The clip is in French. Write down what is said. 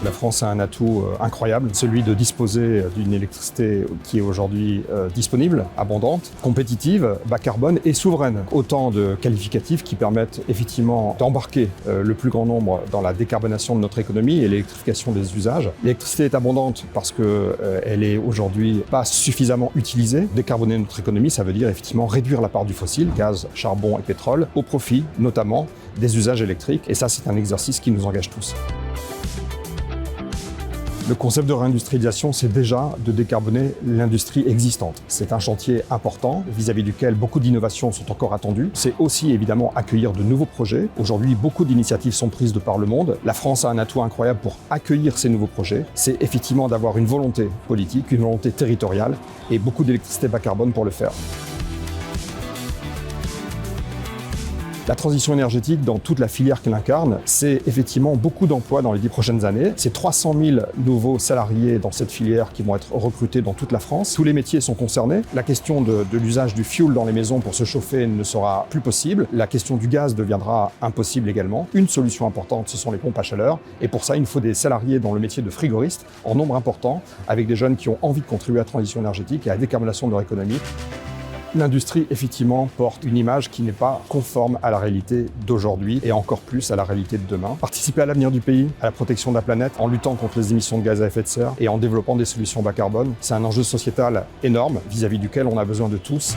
La France a un atout incroyable, celui de disposer d'une électricité qui est aujourd'hui disponible, abondante, compétitive, bas carbone et souveraine. Autant de qualificatifs qui permettent effectivement d'embarquer le plus grand nombre dans la décarbonation de notre économie et l'électrification des usages. L'électricité est abondante parce qu'elle est aujourd'hui pas suffisamment utilisée. Décarboner notre économie, ça veut dire effectivement réduire la part du fossile, gaz, charbon et pétrole, au profit notamment des usages électriques. Et ça, c'est un exercice qui nous engage tous. Le concept de réindustrialisation, c'est déjà de décarboner l'industrie existante. C'est un chantier important vis-à-vis duquel beaucoup d'innovations sont encore attendues. C'est aussi évidemment accueillir de nouveaux projets. Aujourd'hui, beaucoup d'initiatives sont prises de par le monde. La France a un atout incroyable pour accueillir ces nouveaux projets. C'est effectivement d'avoir une volonté politique, une volonté territoriale et beaucoup d'électricité bas carbone pour le faire. La transition énergétique, dans toute la filière qu'elle incarne, c'est effectivement beaucoup d'emplois dans les 10 prochaines années. C'est 300 000 nouveaux salariés dans cette filière qui vont être recrutés dans toute la France. Tous les métiers sont concernés. La question de l'usage du fioul dans les maisons pour se chauffer ne sera plus possible. La question du gaz deviendra impossible également. Une solution importante, ce sont les pompes à chaleur. Et pour ça, il nous faut des salariés dans le métier de frigoriste en nombre important, avec des jeunes qui ont envie de contribuer à la transition énergétique et à la décarbonation de leur économie. L'industrie, effectivement, porte une image qui n'est pas conforme à la réalité d'aujourd'hui et encore plus à la réalité de demain. Participer à l'avenir du pays, à la protection de la planète, en luttant contre les émissions de gaz à effet de serre et en développant des solutions bas carbone, c'est un enjeu sociétal énorme vis-à-vis duquel on a besoin de tous.